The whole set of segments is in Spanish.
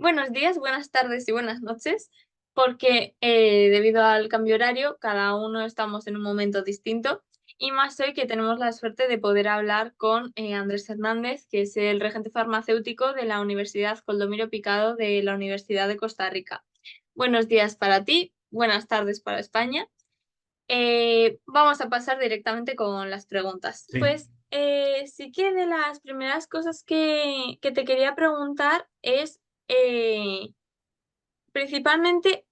Buenos días, buenas tardes y buenas noches, porque debido al cambio horario, cada uno estamos en un momento distinto y más hoy que tenemos la suerte de poder hablar con Andrés Hernández, que es el regente farmacéutico de la Universidad Coldomiro Picado de la Universidad de Costa Rica. Buenos días para ti, buenas tardes para España. Vamos a pasar directamente con las preguntas. Sí, Pues sí que de las primeras cosas que te quería preguntar es eh, principalmente,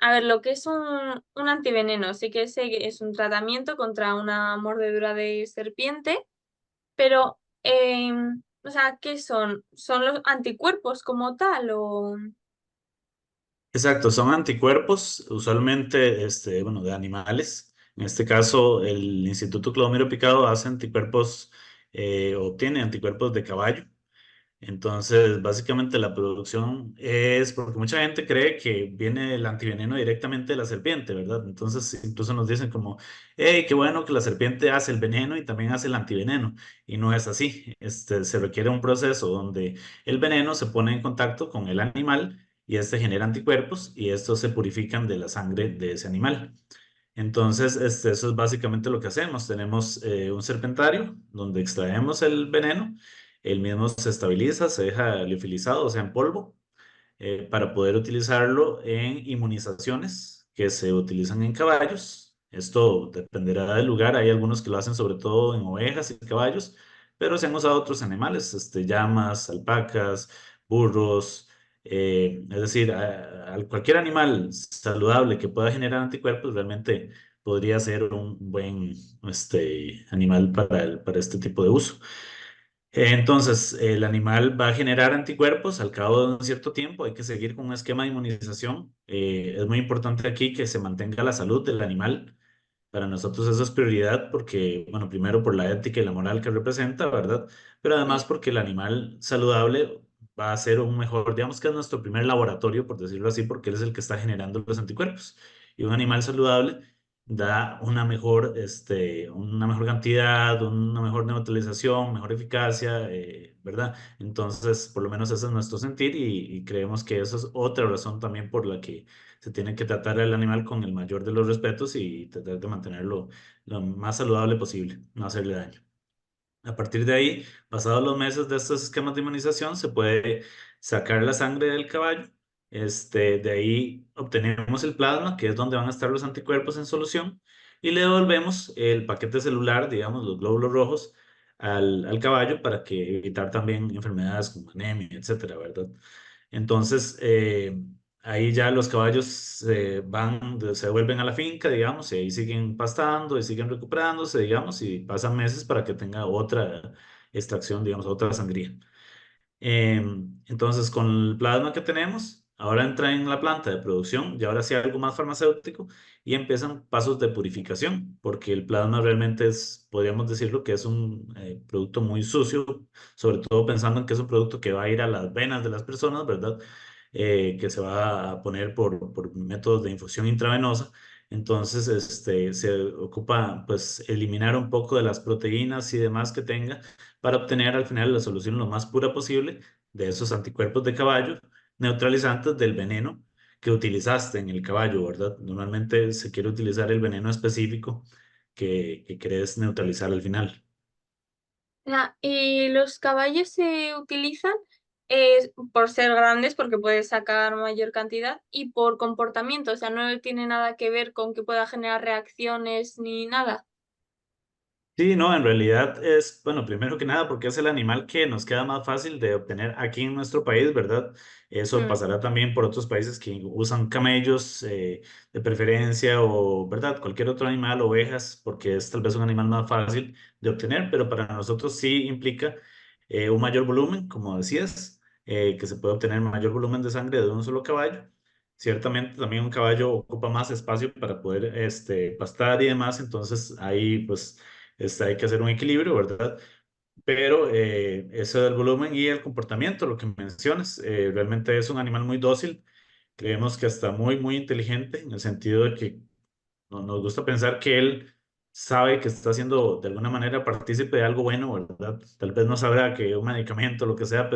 a ver, lo que es un antiveneno. Sí que sé que es un tratamiento contra una mordedura de serpiente, pero, o sea, ¿qué son? ¿Son los anticuerpos como tal o...? exacto, son anticuerpos, usualmente bueno, de animales. En este caso, el Instituto Clodomiro Picado hace anticuerpos, obtiene anticuerpos de caballo. Entonces, básicamente la producción es porque mucha gente cree que viene el antiveneno directamente de la serpiente, ¿verdad? Entonces, incluso nos dicen como, hey, qué bueno que la serpiente hace el veneno y también hace el antiveneno. Y no es así. Se requiere un proceso donde el veneno se pone en contacto con el animal y este genera anticuerpos y estos se purifican de la sangre de ese animal. Entonces, eso es básicamente lo que hacemos. Tenemos un serpentario donde extraemos el veneno, el mismo se estabiliza, se deja liofilizado, o sea, en polvo, para poder utilizarlo en inmunizaciones que se utilizan en caballos. Esto dependerá del lugar. Hay algunos que lo hacen sobre todo en ovejas y caballos, pero se han usado otros animales, llamas, alpacas, burros. Es decir, cualquier animal saludable que pueda generar anticuerpos realmente podría ser un buen animal para este tipo de uso. Entonces, el animal va a generar anticuerpos al cabo de un cierto tiempo. Hay que seguir con un esquema de inmunización. Es muy importante aquí que se mantenga la salud del animal. Para nosotros eso es prioridad porque, bueno, primero por la ética y la moral que representa, ¿verdad? Pero además Sí. porque el animal saludable va a ser un mejor, digamos que es nuestro primer laboratorio, por decirlo así, porque él es el que está generando los anticuerpos. Y un animal saludable da una mejor cantidad, una mejor neutralización, mejor eficacia, ¿verdad? Entonces, por lo menos ese es nuestro sentir y creemos que eso es otra razón también por la que se tiene que tratar al animal con el mayor de los respetos y tratar de mantenerlo lo más saludable posible, no hacerle daño. A partir de ahí, pasados los meses de estos esquemas de inmunización, se puede sacar la sangre del caballo. De ahí obtenemos el plasma, que es donde van a estar los anticuerpos en solución, y le devolvemos el paquete celular, digamos, los glóbulos rojos, al caballo para que evitar también enfermedades como anemia, etcétera, ¿verdad? Entonces, ahí ya los caballos se vuelven a la finca, digamos, y ahí siguen pastando y siguen recuperándose, digamos, y pasan meses para que tenga otra extracción, digamos, otra sangría. Entonces, con el plasma que tenemos, ahora entra en la planta de producción y ahora sí algo más farmacéutico y empiezan pasos de purificación, porque el plasma realmente es, podríamos decirlo, que es un producto muy sucio, sobre todo pensando en que es un producto que va a ir a las venas de las personas, ¿verdad? Que se va a poner por métodos de infusión intravenosa. Entonces, se ocupa, pues, eliminar un poco de las proteínas y demás que tenga para obtener al final la solución lo más pura posible de esos anticuerpos de caballo, neutralizantes del veneno que utilizaste en el caballo, ¿verdad? Normalmente se quiere utilizar el veneno específico que querés neutralizar al final. Ah, ¿y los caballos se utilizan por ser grandes, porque puedes sacar mayor cantidad, y por comportamiento? O sea, no tiene nada que ver con que pueda generar reacciones ni nada. Sí, no, en realidad es, bueno, primero que nada porque es el animal que nos queda más fácil de obtener aquí en nuestro país, ¿verdad? Eso Mm. pasará también por otros países que usan camellos de preferencia o, ¿verdad? Cualquier otro animal, ovejas, porque es tal vez un animal más fácil de obtener, pero para nosotros sí implica un mayor volumen, como decías, que se puede obtener mayor volumen de sangre de un solo caballo. Ciertamente también un caballo ocupa más espacio para poder pastar y demás, entonces ahí pues hay que hacer un equilibrio, ¿verdad? Pero eso del volumen y el comportamiento, lo que mencionas, realmente es un animal muy dócil. Creemos que hasta muy, muy inteligente, en el sentido de que nos gusta pensar que él sabe que está siendo de alguna manera partícipe de algo bueno, ¿verdad? Tal vez no sabrá que un medicamento, lo que sea,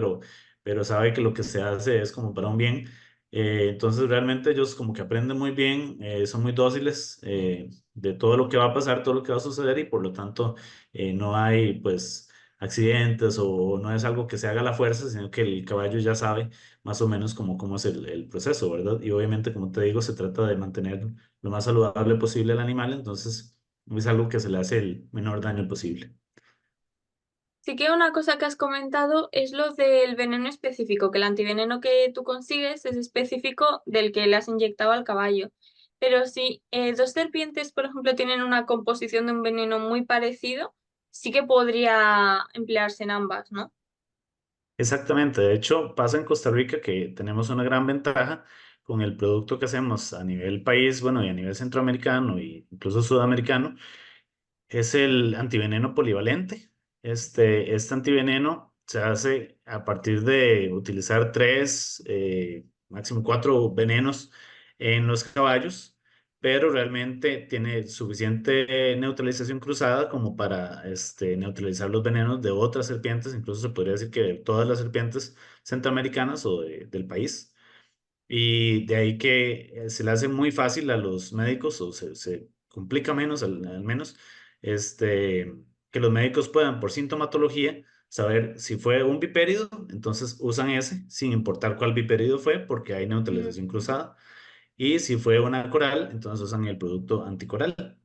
pero sabe que lo que se hace es como para un bien. Entonces realmente ellos como que aprenden muy bien, son muy dóciles de todo lo que va a pasar, todo lo que va a suceder y por lo tanto no hay pues accidentes o no es algo que se haga a la fuerza, sino que el caballo ya sabe más o menos cómo es el proceso, ¿verdad? Y obviamente, como te digo, se trata de mantener lo más saludable posible al animal, entonces es algo que se le hace el menor daño posible. Sí que una cosa que has comentado es lo del veneno específico, que el antiveneno que tú consigues es específico del que le has inyectado al caballo. Pero si dos serpientes, por ejemplo, tienen una composición de un veneno muy parecido, sí que podría emplearse en ambas, ¿no? Exactamente, de hecho pasa en Costa Rica que tenemos una gran ventaja con el producto que hacemos a nivel país, bueno, y a nivel centroamericano e incluso sudamericano, es el antiveneno polivalente. Este antiveneno se hace a partir de utilizar tres, máximo cuatro venenos en los caballos, pero realmente tiene suficiente neutralización cruzada como para neutralizar los venenos de otras serpientes, incluso se podría decir que de todas las serpientes centroamericanas o del país. Y de ahí que se le hace muy fácil a los médicos, o se complica menos, al menos, este, que los médicos puedan, por sintomatología, saber si fue un bipérido, entonces usan ese, sin importar cuál bipérido fue, porque hay Mm, neutralización cruzada. Y si fue una coral, entonces usan el producto anticoral.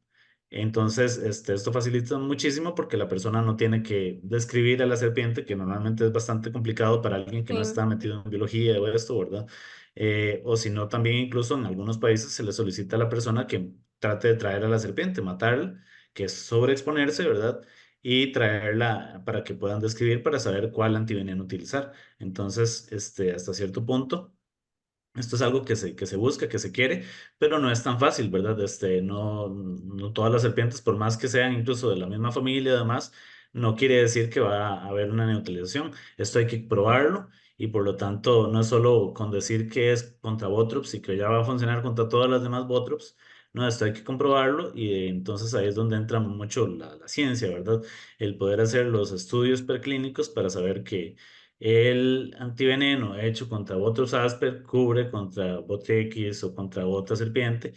Entonces, esto facilita muchísimo porque la persona no tiene que describir a la serpiente, que normalmente es bastante complicado para alguien que no sí. está metido en biología o esto, ¿verdad? O si no, también incluso en algunos países se le solicita a la persona que trate de traer a la serpiente, matarla, que es sobreexponerse, ¿verdad? Y traerla para que puedan describir para saber cuál antiveneno utilizar. Entonces, hasta cierto punto. Esto es algo que se busca, que se quiere, pero no es tan fácil, ¿verdad? No todas las serpientes, por más que sean incluso de la misma familia y demás, no quiere decir que va a haber una neutralización. Esto hay que probarlo y por lo tanto no es solo con decir que es contra Botrops y que ya va a funcionar contra todas las demás Botrops. No, esto hay que comprobarlo y entonces ahí es donde entra mucho la ciencia, ¿verdad? El poder hacer los estudios preclínicos para saber que el antiveneno hecho contra otros Asper cubre contra Botrix o contra otra serpiente.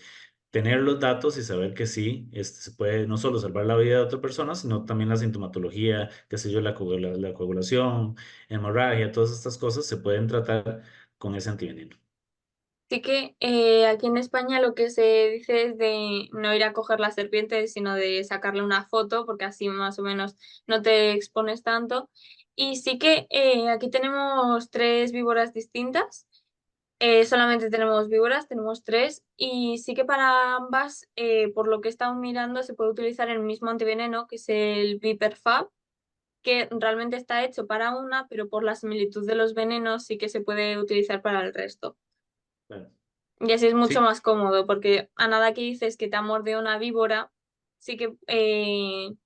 Tener los datos y saber que sí, se puede no solo salvar la vida de otra persona, sino también la sintomatología, qué sé yo, la coagulación, hemorragia, todas estas cosas se pueden tratar con ese antiveneno. Sí que aquí en España lo que se dice es de no ir a coger la serpiente, sino de sacarle una foto, porque así más o menos no te expones tanto. Y sí que aquí tenemos tres víboras distintas. Solamente tenemos víboras, tenemos tres. Y sí que para ambas, por lo que he estado mirando, se puede utilizar el mismo antiveneno, que es el Viper Fab, que realmente está hecho para una, pero por la similitud de los venenos sí que se puede utilizar para el resto. Claro. Y así es mucho Sí, más cómodo, porque a nada que dices que te ha mordido una víbora, sí que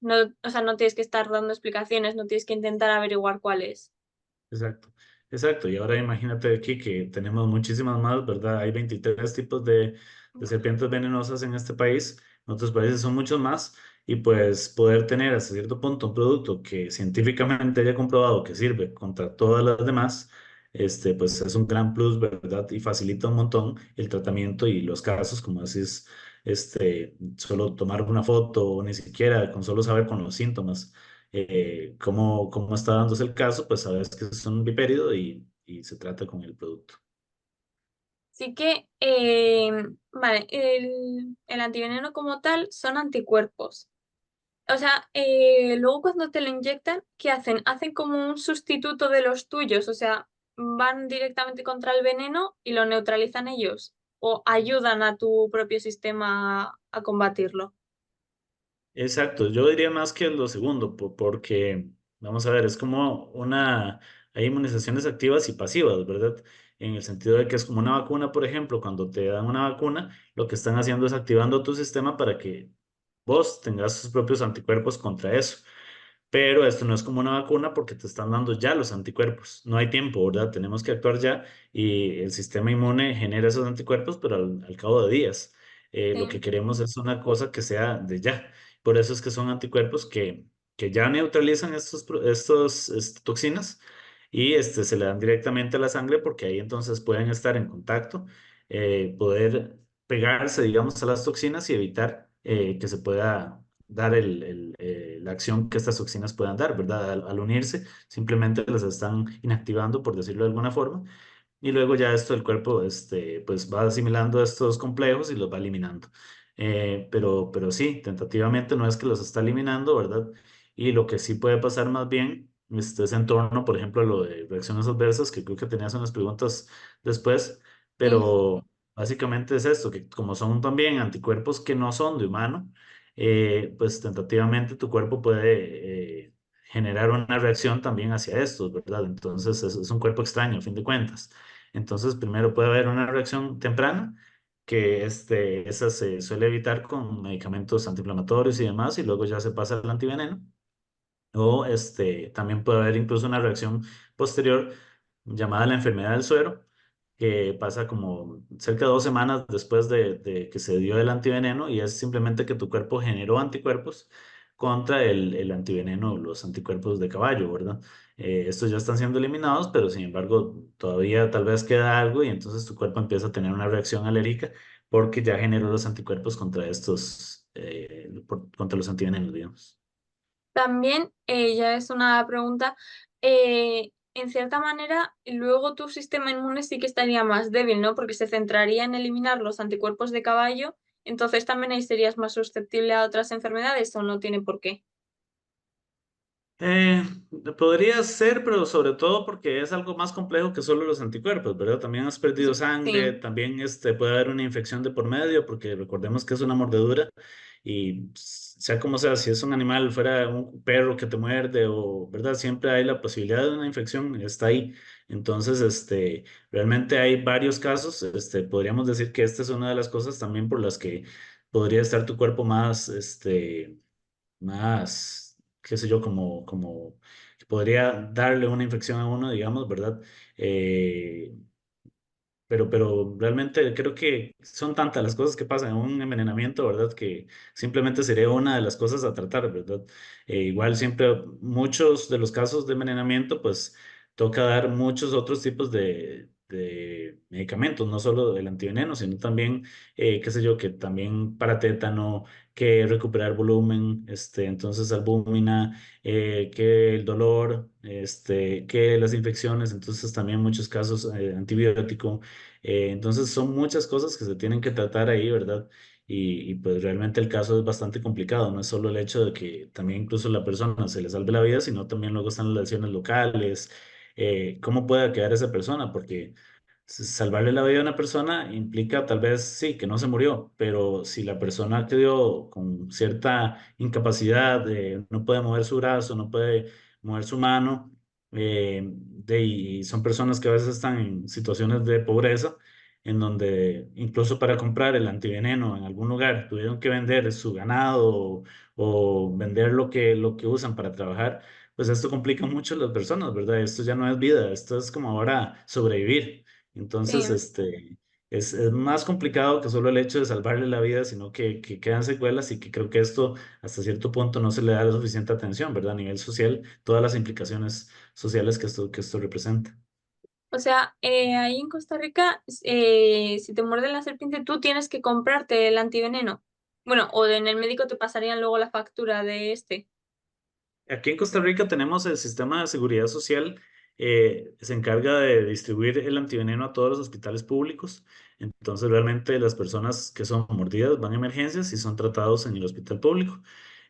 no, o sea, no tienes que estar dando explicaciones, no tienes que intentar averiguar cuál es. exacto, exacto. Y ahora imagínate aquí que tenemos muchísimas más, ¿verdad? Hay 23 tipos de serpientes venenosas en este país. En otros países son muchos más. Y pues poder tener hasta cierto punto un producto que científicamente haya comprobado que sirve contra todas las demás, pues es un gran plus, ¿verdad? Y facilita un montón el tratamiento y los casos, como decís, solo tomar una foto o ni siquiera con solo saber con los síntomas cómo está dándose el caso, pues sabes que es un bipérido y se trata con el producto. Sí que, vale, el antiveneno como tal son anticuerpos. O sea, luego cuando te lo inyectan, ¿qué hacen? Hacen como un sustituto de los tuyos, o sea, van directamente contra el veneno y lo neutralizan ellos, o ayudan a tu propio sistema a combatirlo. Exacto, yo diría más que lo segundo, porque, vamos a ver, es como hay inmunizaciones activas y pasivas, ¿verdad? En el sentido de que es como una vacuna, por ejemplo, cuando te dan una vacuna, lo que están haciendo es activando tu sistema para que vos tengas tus propios anticuerpos contra eso. Pero esto no es como una vacuna porque te están dando ya los anticuerpos. No hay tiempo, ¿verdad? Tenemos que actuar ya y el sistema inmune genera esos anticuerpos, pero al cabo de días. Lo que Sí. queremos es una cosa que sea de ya. Por eso es que son anticuerpos que ya neutralizan estos toxinas y se le dan directamente a la sangre porque ahí entonces pueden estar en contacto, poder pegarse, digamos, a las toxinas y evitar que se pueda dar la acción que estas toxinas puedan dar, ¿verdad? Al unirse, simplemente las están inactivando, por decirlo de alguna forma, y luego ya esto el cuerpo pues va asimilando estos complejos y los va eliminando. Pero sí, tentativamente no es que los está eliminando, ¿verdad? Y lo que sí puede pasar más bien es en torno, por ejemplo, a lo de reacciones adversas, que creo que tenías unas preguntas después, Sí. pero básicamente es esto, que como son también anticuerpos que no son de humano, pues tentativamente tu cuerpo puede generar una reacción también hacia estos, ¿verdad? Entonces es un cuerpo extraño, a fin de cuentas. Entonces, primero puede haber una reacción temprana, que esa se suele evitar con medicamentos antiinflamatorios y demás, y luego ya se pasa al antiveneno. O también puede haber incluso una reacción posterior llamada la enfermedad del suero, que pasa como cerca de 2 semanas después de que se dio el antiveneno y es simplemente que tu cuerpo generó anticuerpos contra el antiveneno, los anticuerpos de caballo, ¿verdad? Estos ya están siendo eliminados, pero sin embargo todavía tal vez queda algo y entonces tu cuerpo empieza a tener una reacción alérgica porque ya generó los anticuerpos contra contra los antivenenos, digamos. También ya es una pregunta, en cierta manera, luego tu sistema inmune sí que estaría más débil, ¿no? Porque se centraría en eliminar los anticuerpos de caballo, entonces también ahí serías más susceptible a otras enfermedades o no tiene por qué. Eh, Podría ser, pero sobre todo porque es algo más complejo que solo los anticuerpos, ¿verdad? También has perdido sangre, Sí, también puede haber una infección de por medio, porque recordemos que es una mordedura y sea como sea, si es un animal, fuera un perro que te muerde o, ¿verdad? Siempre hay la posibilidad de una infección, está ahí. Entonces, realmente hay varios casos, podríamos decir que esta es una de las cosas también por las que podría estar tu cuerpo más, qué sé yo, como que podría darle una infección a uno, digamos, ¿verdad? Eh, pero realmente creo que son tantas las cosas que pasan en un envenenamiento, ¿verdad? Que simplemente sería una de las cosas a tratar, ¿verdad? Igual siempre muchos de los casos de envenenamiento, pues toca dar muchos otros tipos de medicamentos, no solo el antiveneno, sino también, qué sé yo, que también para tétano, que recuperar volumen, entonces albúmina, que el dolor, que las infecciones, entonces también muchos casos antibiótico. Entonces son muchas cosas que se tienen que tratar ahí, ¿verdad? Pues realmente el caso es bastante complicado, no es solo el hecho de que también incluso la persona se le salve la vida, sino también luego están las lesiones locales, cómo pueda quedar esa persona, porque salvarle la vida a una persona implica tal vez sí, que no se murió, pero si la persona quedó con cierta incapacidad, no puede mover su brazo, no puede mover su mano, y son personas que a veces están en situaciones de pobreza, en donde incluso para comprar el antiveneno en algún lugar tuvieron que vender su ganado o vender lo que usan para trabajar, pues esto complica mucho a las personas, ¿verdad? Esto ya no es vida, esto es como ahora sobrevivir. Entonces, sí. es más complicado que solo el hecho de salvarle la vida, sino que quedan secuelas y que creo que esto hasta cierto punto no se le da la suficiente atención, ¿verdad? A nivel social, todas las implicaciones sociales que esto representa. O sea, ahí en Costa Rica, si te muerde la serpiente, tú tienes que comprarte el antiveneno. Bueno, o en el médico te pasarían luego la factura de este. Aquí en Costa Rica tenemos el sistema de seguridad social, se encarga de distribuir el antiveneno a todos los hospitales públicos. Entonces, realmente las personas que son mordidas van a emergencias y son tratados en el hospital público.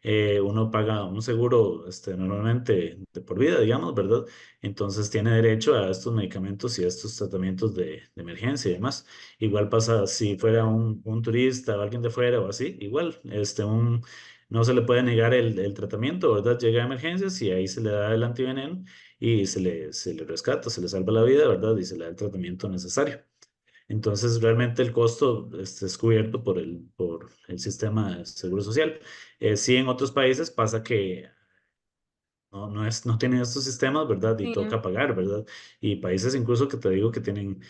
Uno paga un seguro, normalmente de por vida, digamos, ¿verdad? Entonces tiene derecho a estos medicamentos y a estos tratamientos de emergencia y demás. Igual pasa si fuera un turista o alguien de fuera o así, igual, no se le puede negar el tratamiento, ¿verdad? Llega a emergencias y ahí se le da el antiveneno y se le rescata, se le salva la vida, ¿verdad? Y se le da el tratamiento necesario. Entonces, realmente el costo es cubierto por el sistema de seguro social. Sí, en otros países pasa que no tienen estos sistemas, ¿verdad? Y Sí. toca pagar, ¿verdad? Y países incluso que te digo que tienen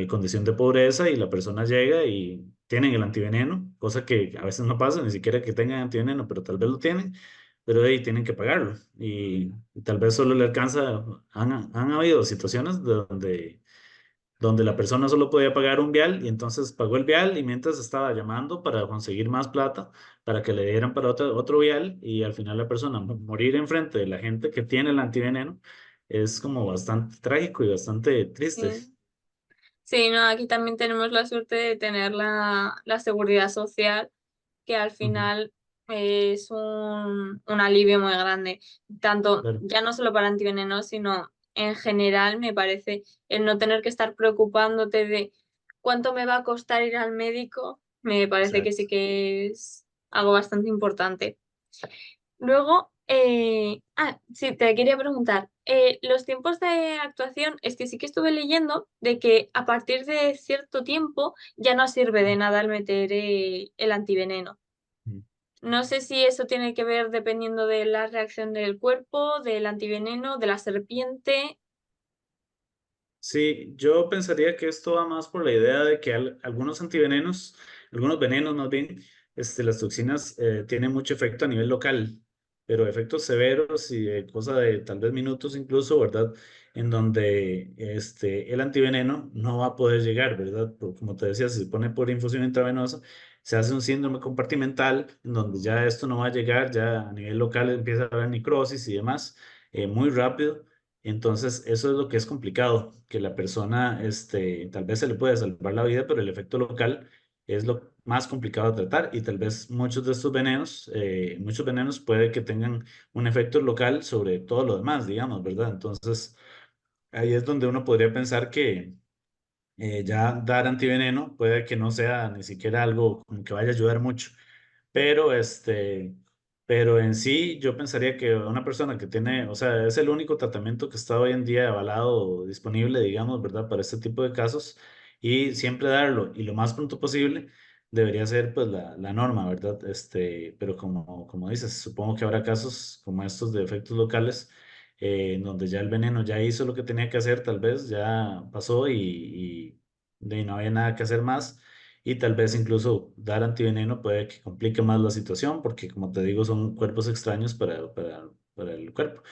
condición de pobreza y la persona llega y tienen el antiveneno, cosa que a veces no pasa, ni siquiera que tengan antiveneno, pero tal vez lo tienen, pero ahí tienen que pagarlo y tal vez solo le alcanza, han habido situaciones donde la persona solo podía pagar un vial y entonces pagó el vial y mientras estaba llamando para conseguir más plata para que le dieran para otro vial y al final la persona morir enfrente de la gente que tiene el antiveneno es como bastante trágico y bastante triste. Sí. Sí, no, aquí también tenemos la suerte de tener la seguridad social, que al Ujú, final es un alivio muy grande, tanto claro. ya no solo para antivenenos, sino en general me parece el no tener que estar preocupándote de cuánto me va a costar ir al médico, me parece que sí Exacto. que es algo bastante importante. Luego, sí, te quería preguntar, los tiempos de actuación, es que sí que estuve leyendo de que a partir de cierto tiempo ya no sirve de nada el meter el antiveneno. Ujú. No sé si eso tiene que ver dependiendo de la reacción del cuerpo, del antiveneno, de la serpiente. Sí, yo pensaría que esto va más por la idea de que algunos antivenenos, algunos venenos más bien, las toxinas tienen mucho efecto a nivel local, pero efectos severos y de cosa de tal vez minutos incluso, ¿verdad? En donde el antiveneno no va a poder llegar, ¿verdad? Como te decía, si se pone por infusión intravenosa, se hace un síndrome compartimental en donde ya esto no va a llegar, ya a nivel local empieza a haber necrosis y demás, muy rápido. Entonces, eso es lo que es complicado, que la persona, tal vez se le puede salvar la vida, pero el efecto local es lo más complicado de tratar y tal vez muchos de estos venenos, muchos venenos puede que tengan un efecto local sobre todo lo demás, digamos, ¿verdad? Entonces, ahí es donde uno podría pensar que ya dar antiveneno puede que no sea ni siquiera algo como que vaya a ayudar mucho. Pero pero en sí yo pensaría que una persona que tiene, o sea, es el único tratamiento que está hoy en día avalado, disponible, digamos, ¿verdad? Para este tipo de casos y siempre darlo y lo más pronto posible debería ser pues la norma, ¿verdad? Pero como dices, supongo que habrá casos como estos de efectos locales en donde ya el veneno ya hizo lo que tenía que hacer, tal vez ya pasó y no había nada que hacer más y tal vez incluso dar antiveneno puede que complique más la situación porque como te digo son cuerpos extraños para el cuerpo.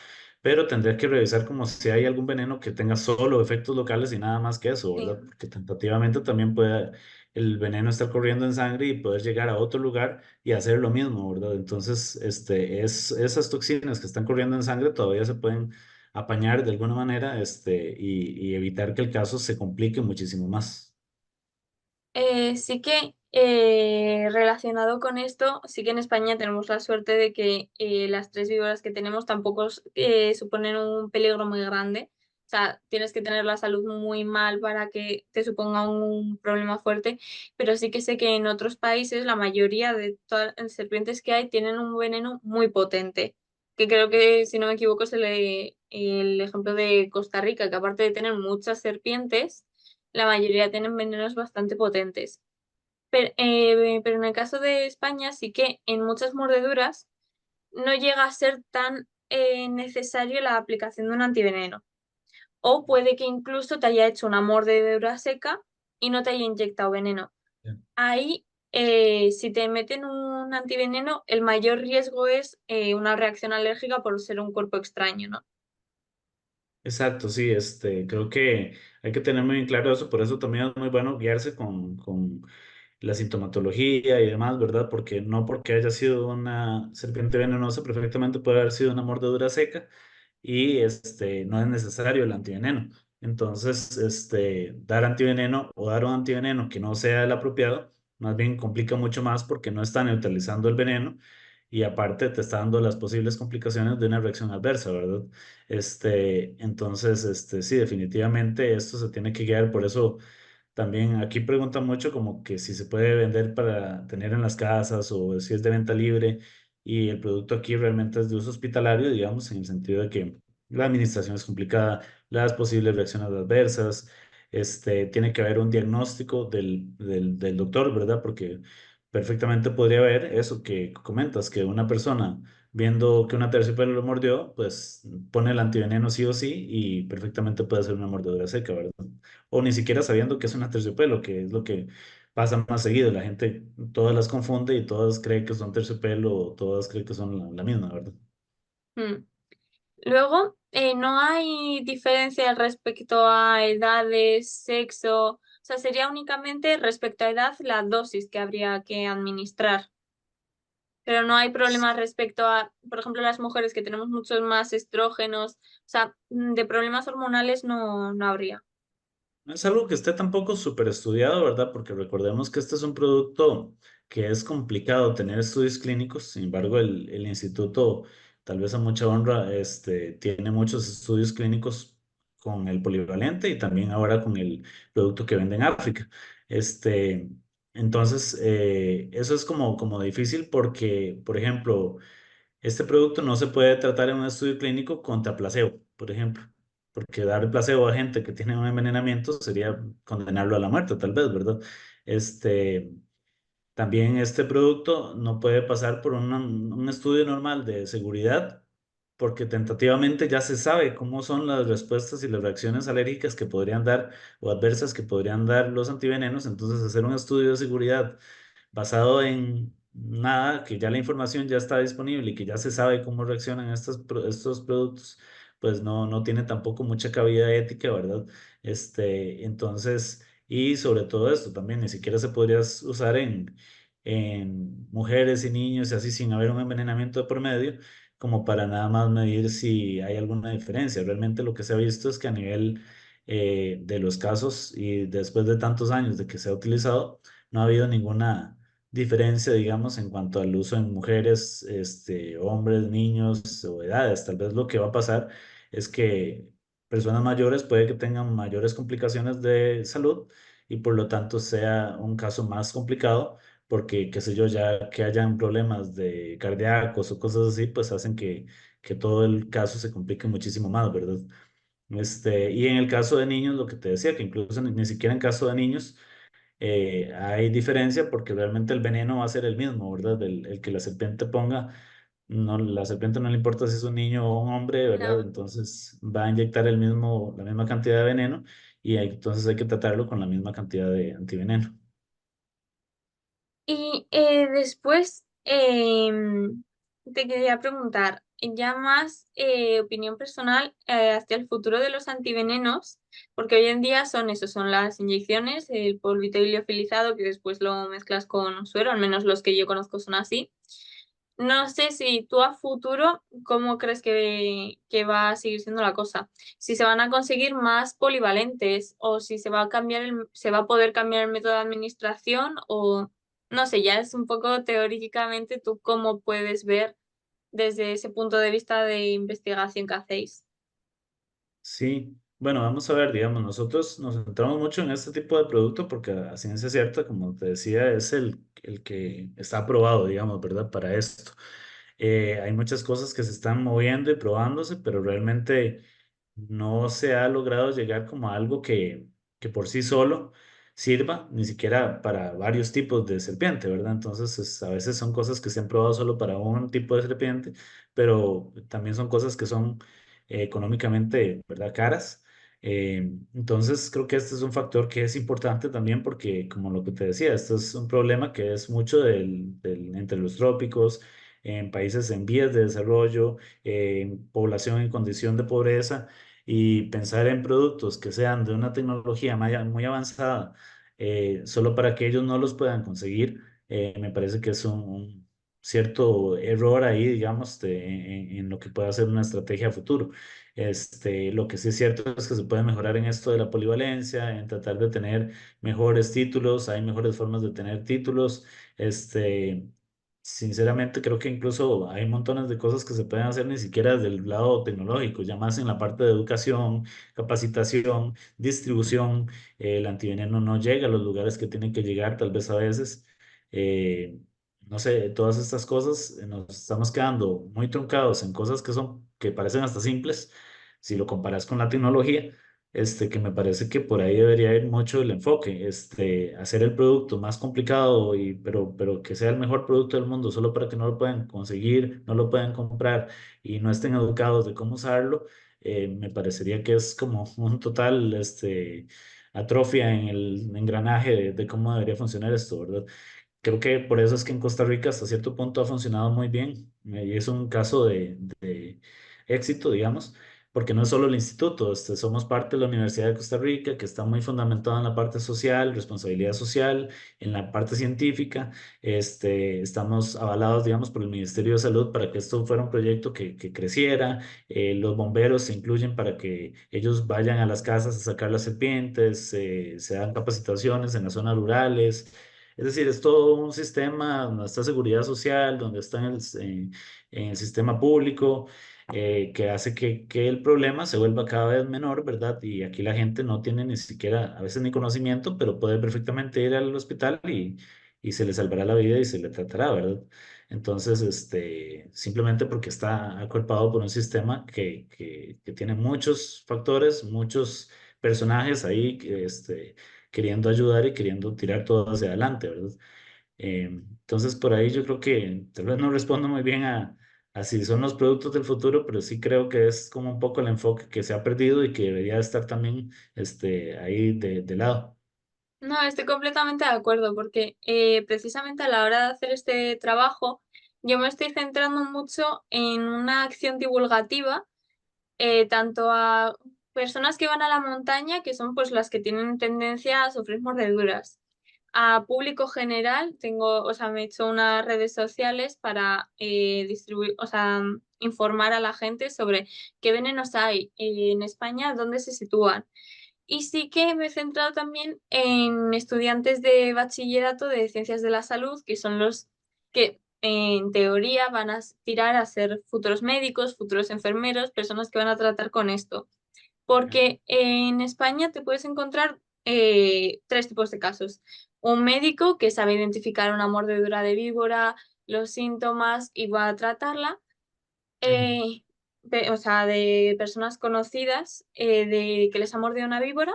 Pero tendría que revisar como si hay algún veneno que tenga solo efectos locales y nada más que eso, ¿verdad? Sí. Porque tentativamente también puede el veneno estar corriendo en sangre y poder llegar a otro lugar y hacer lo mismo, ¿verdad? Entonces, esas toxinas que están corriendo en sangre todavía se pueden apañar de alguna manera, y evitar que el caso se complique muchísimo más. Sí que relacionado con esto, sí que en España tenemos la suerte de que las tres víboras que tenemos tampoco suponen un peligro muy grande. O sea, tienes que tener la salud muy mal para que te suponga un problema fuerte, pero sí que sé que en otros países la mayoría de todas las serpientes que hay tienen un veneno muy potente, que creo que, si no me equivoco, es el ejemplo de Costa Rica, que aparte de tener muchas serpientes, la mayoría tienen venenos bastante potentes. Pero en el caso de España sí que en muchas mordeduras no llega a ser tan necesario la aplicación de un antiveneno. O puede que incluso te haya hecho una mordedura seca y no te haya inyectado veneno. Ya. Ahí, si te meten un antiveneno, el mayor riesgo es una reacción alérgica por ser un cuerpo extraño, ¿no? Exacto, sí, creo que hay que tener muy bien claro eso, por eso también es muy bueno guiarse con la sintomatología y demás, ¿verdad? Porque no porque haya sido una serpiente venenosa, perfectamente puede haber sido una mordedura seca y no es necesario el antiveneno. Entonces, dar antiveneno o dar un antiveneno que no sea el apropiado, más bien complica mucho más porque no está neutralizando el veneno y aparte te está dando las posibles complicaciones de una reacción adversa, ¿verdad? Entonces, sí, definitivamente esto se tiene que guiar, por eso también aquí preguntan mucho como que si se puede vender para tener en las casas o si es de venta libre y el producto aquí realmente es de uso hospitalario, digamos, en el sentido de que la administración es complicada, las posibles reacciones adversas, tiene que haber un diagnóstico del doctor, ¿verdad? Porque perfectamente podría haber eso que comentas, que una persona viendo que una terciopelo lo mordió, pues pone el antiveneno sí o sí y perfectamente puede ser una mordedura seca, ¿verdad? O ni siquiera sabiendo que es una terciopelo, que es lo que pasa más seguido. La gente todas las confunde y todas creen que son terciopelo o todas creen que son la misma, ¿verdad? Mm. Luego, no hay diferencia respecto a edades, sexo, o sea, sería únicamente respecto a edad la dosis que habría que administrar. Pero no hay problemas respecto a, por ejemplo, las mujeres que tenemos muchos más estrógenos, o sea, de problemas hormonales no habría. No es algo que esté tampoco súper estudiado, ¿verdad? Porque recordemos que este es un producto que es complicado tener estudios clínicos. Sin embargo, el instituto, tal vez a mucha honra, tiene muchos estudios clínicos con el polivalente y también ahora con el producto que vende en África. Este, entonces, eso es como difícil porque, por ejemplo, este producto no se puede tratar en un estudio clínico contra placebo, por ejemplo, porque dar placebo a gente que tiene un envenenamiento sería condenarlo a la muerte, tal vez, ¿verdad? Este, también este producto no puede pasar por un estudio normal de seguridad, porque tentativamente ya se sabe cómo son las respuestas y las reacciones alérgicas que podrían dar o adversas que podrían dar los antivenenos. Entonces, hacer un estudio de seguridad basado en nada, que ya la información ya está disponible y que ya se sabe cómo reaccionan estos productos, pues no tiene tampoco mucha cabida ética, ¿verdad? Entonces, y sobre todo esto también, ni siquiera se podría usar en mujeres y niños y así sin haber un envenenamiento de por medio, como para nada más medir si hay alguna diferencia. Realmente lo que se ha visto es que a nivel de los casos y después de tantos años de que se ha utilizado, no ha habido ninguna diferencia, digamos, en cuanto al uso en mujeres, hombres, niños o edades. Tal vez lo que va a pasar es que personas mayores puede que tengan mayores complicaciones de salud y por lo tanto sea un caso más complicado porque, qué sé yo, ya que hayan problemas de cardíacos o cosas así, pues hacen que todo el caso se complique muchísimo más, ¿verdad? Y en el caso de niños, lo que te decía, que incluso ni siquiera en caso de niños, hay diferencia porque realmente el veneno va a ser el mismo, ¿verdad? El que la serpiente ponga, no, la serpiente no le importa si es un niño o un hombre, ¿verdad? No. Entonces va a inyectar la misma cantidad de veneno y entonces hay que tratarlo con la misma cantidad de antiveneno. Y después te quería preguntar, ya más opinión personal hacia el futuro de los antivenenos, porque hoy en día son eso, son las inyecciones, el polvito liofilizado que después lo mezclas con suero, al menos los que yo conozco son así. No sé si tú a futuro, ¿cómo crees que va a seguir siendo la cosa? Si se van a conseguir más polivalentes o si se va a cambiar se va a poder cambiar el método de administración o no sé, ya es un poco teóricamente tú cómo puedes ver desde ese punto de vista de investigación que hacéis. Sí, bueno, vamos a ver, digamos, nosotros nos centramos mucho en este tipo de producto porque a ciencia cierta, como te decía, es el que está aprobado, digamos, ¿verdad? Para esto. Hay muchas cosas que se están moviendo y probándose, pero realmente no se ha logrado llegar como a algo que por sí solo sirva, ni siquiera para varios tipos de serpiente, ¿verdad? Entonces, a veces son cosas que se han probado solo para un tipo de serpiente, pero también son cosas que son económicamente, ¿verdad? Caras. Entonces, creo que este es un factor que es importante también porque, como lo que te decía, esto es un problema que es mucho entre los trópicos, en países en vías de desarrollo, en población en condición de pobreza y pensar en productos que sean de una tecnología muy avanzada, solo para que ellos no los puedan conseguir, me parece que es un cierto error ahí, digamos, en lo que pueda ser una estrategia a futuro. Lo que sí es cierto es que se puede mejorar en esto de la polivalencia, en tratar de tener mejores títulos, hay mejores formas de tener títulos. Sinceramente, creo que incluso hay montones de cosas que se pueden hacer ni siquiera desde el lado tecnológico, ya más en la parte de educación, capacitación, distribución. El antiveneno no llega a los lugares que tienen que llegar, tal vez a veces. Eh, no sé, todas estas cosas nos estamos quedando muy truncados en cosas que parecen hasta simples, si lo comparas con la tecnología. Que me parece que por ahí debería ir mucho el enfoque, hacer el producto más complicado, pero que sea el mejor producto del mundo, solo para que no lo puedan conseguir, no lo puedan comprar y no estén educados de cómo usarlo. Me parecería que es como un total, atrofia en el engranaje de cómo debería funcionar esto, ¿verdad? Creo que por eso es que en Costa Rica hasta cierto punto ha funcionado muy bien, y es un caso éxito, digamos, porque no es solo el instituto, somos parte de la Universidad de Costa Rica, que está muy fundamentada en la parte social, responsabilidad social, en la parte científica. Estamos avalados, digamos, por el Ministerio de Salud para que esto fuera un proyecto que creciera. Los bomberos se incluyen para que ellos vayan a las casas a sacar las serpientes, se dan capacitaciones en las zonas rurales. Es decir, es todo un sistema donde está seguridad social, donde está en el sistema público, que hace que el problema se vuelva cada vez menor, ¿verdad? Y aquí la gente no tiene ni siquiera, a veces ni conocimiento, pero puede perfectamente ir al hospital y se le salvará la vida y se le tratará, ¿verdad? Entonces, simplemente porque está acuerpado por un sistema que tiene muchos factores, muchos personajes ahí, queriendo ayudar y queriendo tirar todo hacia adelante, ¿verdad? Entonces, por ahí yo creo que tal vez no respondo muy bien a si son los productos del futuro, pero sí creo que es como un poco el enfoque que se ha perdido y que debería estar también ahí de lado. No, estoy completamente de acuerdo porque precisamente a la hora de hacer este trabajo yo me estoy centrando mucho en una acción divulgativa, tanto a personas que van a la montaña, que son pues las que tienen tendencia a sufrir mordeduras, a público general. Tengo, o sea, me he hecho unas redes sociales para distribuir, o sea, informar a la gente sobre qué venenos hay en España, dónde se sitúan. Y sí que me he centrado también en estudiantes de bachillerato de ciencias de la salud, que son los que en teoría van a aspirar a ser futuros médicos, futuros enfermeros, personas que van a tratar con esto. Porque en España te puedes encontrar tres tipos de casos. Un médico que sabe identificar una mordedura de víbora, los síntomas y va a tratarla. Ujú. O sea, de personas conocidas de que les ha mordido una víbora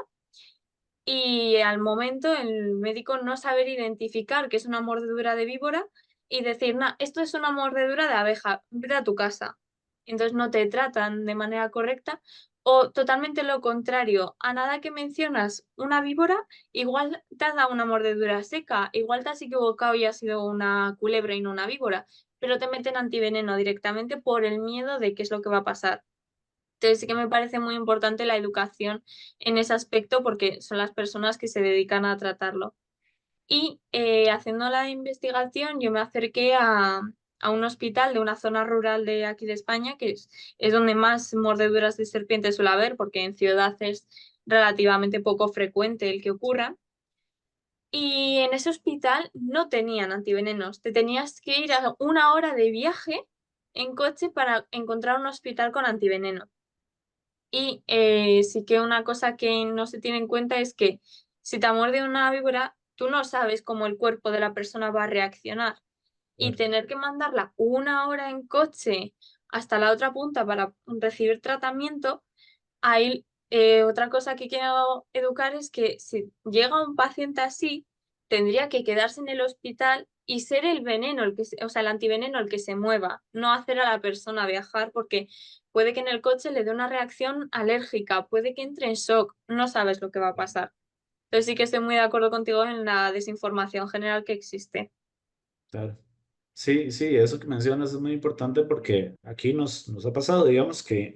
y al momento el médico no saber identificar que es una mordedura de víbora y decir, "Nah, esto es una mordedura de abeja, vete a tu casa". Entonces no te tratan de manera correcta o totalmente lo contrario, a nada que mencionas una víbora, igual te has dado una mordedura seca, igual te has equivocado y ha sido una culebra y no una víbora, pero te meten antiveneno directamente por el miedo de qué es lo que va a pasar. Entonces sí que me parece muy importante la educación en ese aspecto porque son las personas que se dedican a tratarlo. Y haciendo la investigación, yo me acerqué a un hospital de una zona rural de aquí de España, que es donde más mordeduras de serpiente suele haber, porque en ciudad es relativamente poco frecuente el que ocurra. Y en ese hospital no tenían antivenenos. Te tenías que ir a una hora de viaje en coche para encontrar un hospital con antiveneno. Y sí que una cosa que no se tiene en cuenta es que si te muerde una víbora, tú no sabes cómo el cuerpo de la persona va a reaccionar. Y Claro. tener que mandarla una hora en coche hasta la otra punta para recibir tratamiento, ahí otra cosa que quiero educar es que si llega un paciente así, tendría que quedarse en el hospital y ser el veneno, o sea, el antiveneno el que se mueva, no hacer a la persona viajar porque puede que en el coche le dé una reacción alérgica, puede que entre en shock, no sabes lo que va a pasar. Entonces sí que estoy muy de acuerdo contigo en la desinformación general que existe. Claro. Sí, sí, eso que mencionas es muy importante porque aquí nos ha pasado, digamos, que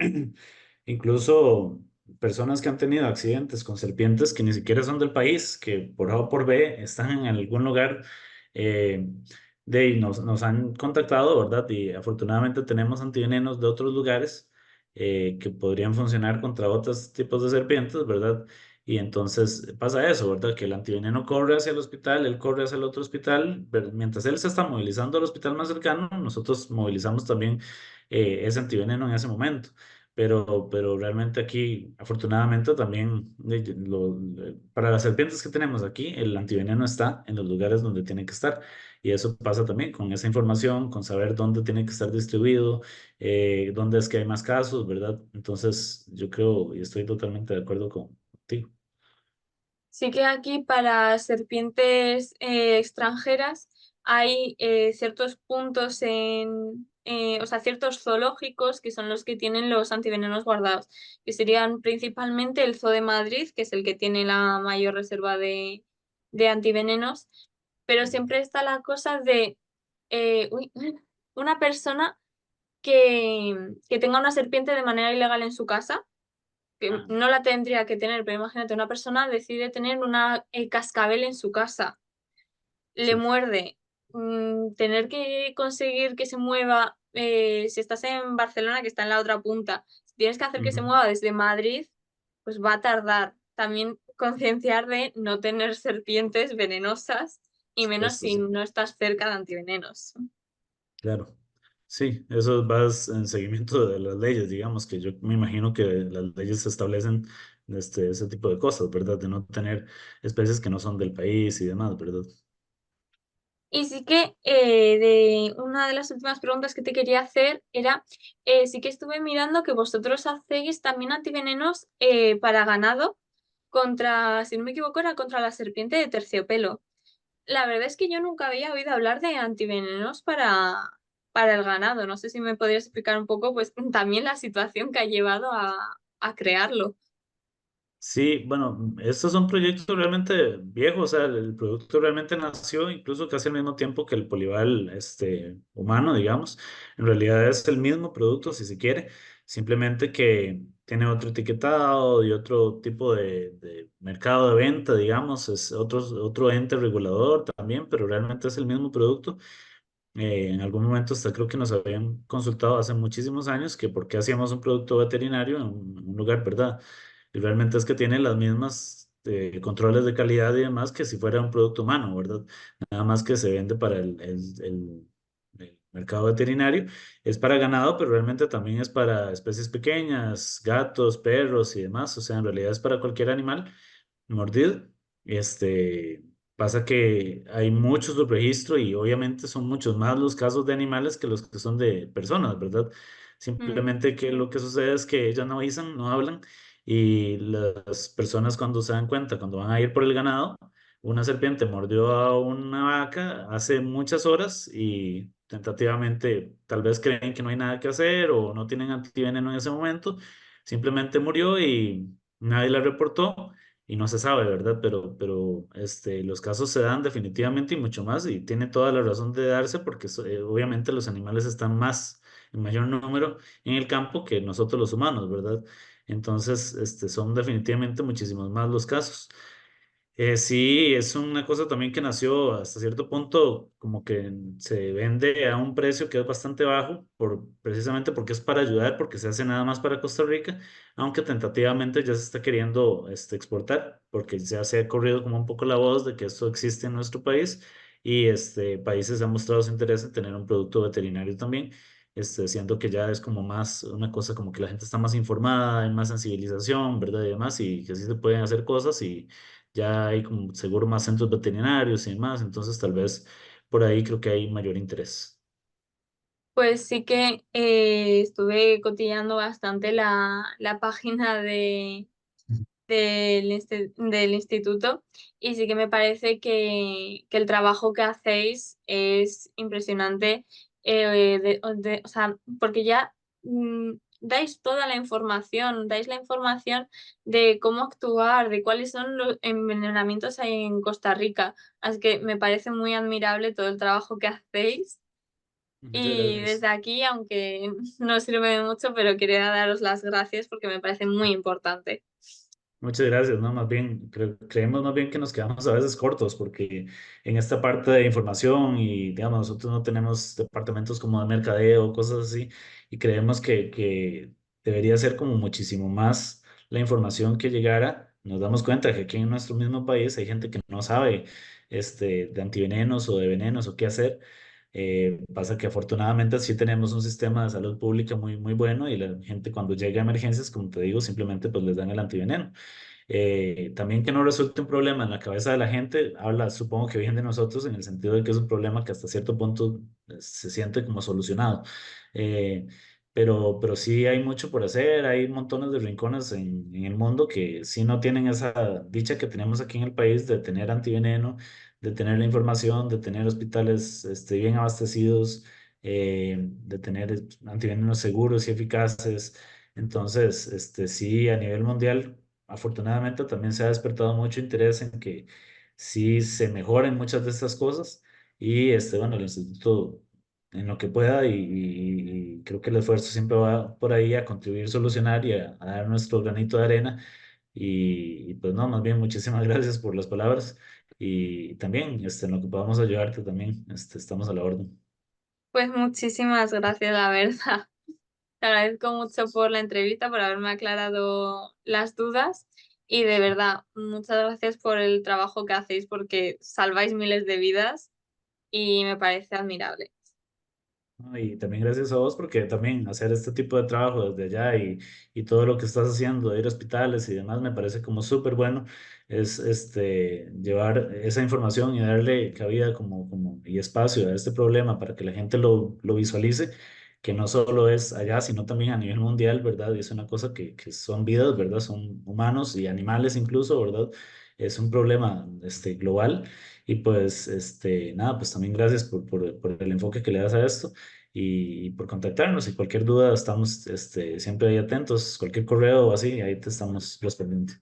incluso personas que han tenido accidentes con serpientes que ni siquiera son del país, que por A o por B están en algún lugar, eh, nos han contactado, ¿verdad? Y afortunadamente tenemos antivenenos de otros lugares que podrían funcionar contra otros tipos de serpientes, ¿verdad? Y entonces pasa eso, ¿verdad? Que el antiveneno corre hacia el hospital, él corre hacia el otro hospital, pero mientras él se está movilizando al hospital más cercano, nosotros movilizamos también ese antiveneno en ese momento. Pero realmente aquí, afortunadamente, también para las serpientes que tenemos aquí, el antiveneno está en los lugares donde tiene que estar. Y eso pasa también con esa información, con saber dónde tiene que estar distribuido, dónde es que hay más casos, ¿verdad? Entonces, yo creo y estoy totalmente de acuerdo contigo. Sí que aquí para serpientes extranjeras hay ciertos puntos o sea, ciertos zoológicos que son los que tienen los antivenenos guardados, que serían principalmente el Zoo de Madrid, que es el que tiene la mayor reserva de antivenenos, pero siempre está la cosa de uy, una persona que tenga una serpiente de manera ilegal en su casa, que Ah, no la tendría que tener, pero imagínate, una persona decide tener una cascabel en su casa, le sí. muerde, tener que conseguir que se mueva, si estás en Barcelona, que está en la otra punta, si tienes que hacer que se Ujú. mueva desde Madrid, pues va a tardar. También concienciar de no tener serpientes venenosas y menos Supuesto, si sí. no estás cerca de antivenenos. Claro. Sí, eso va en seguimiento de las leyes, digamos, que yo me imagino que las leyes establecen ese tipo de cosas, ¿verdad? De no tener especies que no son del país y demás, ¿verdad? Y sí que de una de las últimas preguntas que te quería hacer era, sí que estuve mirando que vosotros hacéis también antivenenos para ganado contra, si no me equivoco, era contra la serpiente de terciopelo. La verdad es que yo nunca había oído hablar de antivenenos para el ganado. No sé si me podrías explicar un poco, pues también la situación que ha llevado a crearlo. Sí, bueno, estos son proyectos realmente viejos, o sea, el producto realmente nació incluso casi al mismo tiempo que el Polival humano, digamos. En realidad es el mismo producto, si se quiere, simplemente que tiene otro etiquetado y otro tipo de mercado de venta, digamos, es otro ente regulador también, pero realmente es el mismo producto. En algún momento hasta creo que nos habían consultado hace muchísimos años que por qué hacíamos un producto veterinario en un lugar, ¿verdad? Y realmente es que tiene las mismas controles de calidad y demás que si fuera un producto humano, ¿verdad? Nada más que se vende para el mercado veterinario. Es para ganado, pero realmente también es para especies pequeñas, gatos, perros y demás. O sea, en realidad es para cualquier animal mordido. Pasa que hay mucho subregistro y obviamente son muchos más los casos de animales que los que son de personas, ¿verdad? Mm. Simplemente que lo que sucede es que ellas no avisan, no hablan y las personas cuando se dan cuenta, cuando van a ir por el ganado, una serpiente mordió a una vaca hace muchas horas y tentativamente tal vez creen que no hay nada que hacer o no tienen antiveneno en ese momento, simplemente murió y nadie la reportó y no se sabe, ¿verdad? Pero los casos se dan definitivamente y mucho más y tiene toda la razón de darse porque obviamente los animales están más, en mayor número en el campo que nosotros los humanos, ¿verdad? Entonces, son definitivamente muchísimos más los casos. Sí, es una cosa también que nació hasta cierto punto como que se vende a un precio que es bastante bajo, precisamente porque es para ayudar, porque se hace nada más para Costa Rica, aunque tentativamente ya se está queriendo exportar, porque ya se ha corrido como un poco la voz de que esto existe en nuestro país y países han mostrado su interés en tener un producto veterinario también, siendo que ya es como más una cosa como que la gente está más informada, hay más sensibilización, ¿verdad? Y demás, y que sí se pueden hacer cosas y ya hay como seguro más centros veterinarios y demás, entonces tal vez por ahí creo que hay mayor interés. Pues sí que estuve cotillando bastante la página del instituto y sí que me parece que el trabajo que hacéis es impresionante, o sea, porque ya dais toda la información, dais la información de cómo actuar, de cuáles son los envenenamientos hay en Costa Rica. Así que me parece muy admirable todo el trabajo que hacéis. Muchas Y gracias. desde aquí, aunque no sirve de mucho, pero quería daros las gracias porque me parece muy importante. Muchas gracias, ¿no? Más bien, creemos más bien que nos quedamos a veces cortos porque en esta parte de información y, digamos, nosotros no tenemos departamentos como de mercadeo, cosas así, y creemos que debería ser como muchísimo más la información que llegara. Nos damos cuenta que aquí en nuestro mismo país hay gente que no sabe de antivenenos o de venenos o qué hacer. Pasa que afortunadamente sí tenemos un sistema de salud pública muy, muy bueno y la gente cuando llega a emergencias, como te digo, simplemente pues les dan el antiveneno. También que no resulte un problema en la cabeza de la gente, habla, supongo que bien de nosotros en el sentido de que es un problema que hasta cierto punto se siente como solucionado. Eh, pero sí hay mucho por hacer, hay montones de rincones en el mundo que sí no tienen esa dicha que tenemos aquí en el país de tener antiveneno, de tener la información, de tener hospitales bien abastecidos, de tener antivenenos seguros y eficaces. Entonces, sí, a nivel mundial afortunadamente también se ha despertado mucho interés en que sí se mejoren muchas de estas cosas y bueno, el instituto en lo que pueda y creo que el esfuerzo siempre va por ahí a contribuir, solucionar y a dar nuestro granito de arena. Pues no, más bien muchísimas gracias por las palabras y también en lo que podamos ayudarte también, estamos a la orden. Pues muchísimas gracias, la verdad. Te agradezco mucho por la entrevista, por haberme aclarado las dudas y de verdad, muchas gracias por el trabajo que hacéis porque salváis miles de vidas y me parece admirable. ¿No? Y también gracias a vos porque también hacer este tipo de trabajo desde allá y todo lo que estás haciendo, de ir a hospitales y demás, me parece como súper bueno, es llevar esa información y darle cabida y espacio a este problema para que la gente lo visualice, que no solo es allá, sino también a nivel mundial, ¿verdad? Y es una cosa que son vidas, ¿verdad? Son humanos y animales incluso, ¿verdad? Es un problema global. Y pues, nada, pues también gracias por el enfoque que le das a esto y por contactarnos. Y cualquier duda, estamos siempre ahí atentos. Cualquier correo o así, ahí te estamos respondiendo.